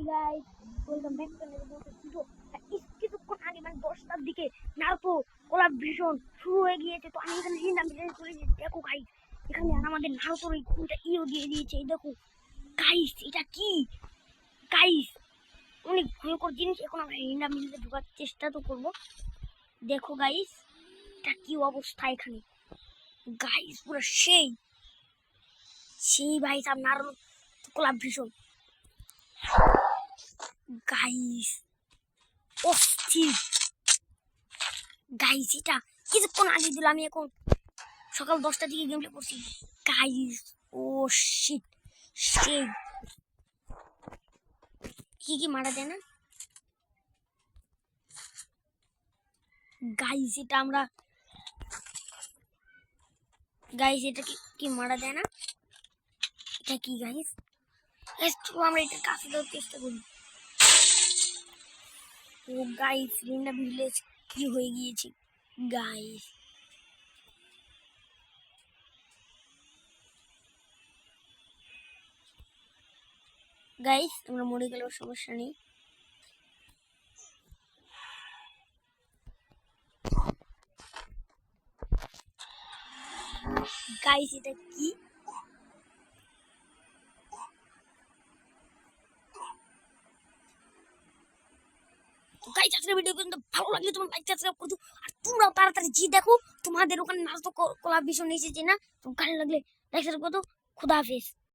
Guys, welcome back to another video. কিছুক্ষণ আগে মানে 10টার দিকে নারুতো কোলাবরেশন শুরু হয়ে গিয়েছে। তো আমি এখানে হিন্দি ভিডিও করেছি। দেখো গাইস, এখানে আমাদের নারুতোর এই কোনটা ইও দিয়ে দিয়েছে। এই দেখো গাইস, এটা কি গাইস, অনেক ভয়ঙ্কর জিনিস। এখন আমরা হিন্দি ভিডিওতে ঢোকার চেষ্টা তো করবো। দেখো গাইস, এটা কি অবস্থা এখানে গাইস, পুরো সেই সেই ভাই সব নারুতো কোলাবরেশন গাইস, অস্থির গাইস। এটা কিছুক্ষণ আগে দিল, আমি এখন সকাল 10টার দিকে গেমটা করছি গাইস। ও শিট, সেই কি মারা যায় না গাইস। এটা আমরা গাইস, এটা কি মারা যায় না। এটা কি গাইস, চলো আমরা এটার কাছে যাওয়ার চেষ্টা করি। ও গাইস, লিন্ডা ভিলেজ কি হয়ে গিয়েছে গাইস। গাইস আমরা মরে গেলেও সমস্যা নেই। গাইস এটা কি গাইস, আজকের ভিডিও কিন্তু ভালো লাগলে তোমার লাইক সাবস্ক্রাইব করো। আর তোমরাও তাড়াতাড়ি জি দেখো, তোমাদের ওখানে নাচ তো কোলাবরেশন এসেছে না। তো ভালো লাগলে লাইক সাবস্ক্রাইব করো। খুদা হাফেজ।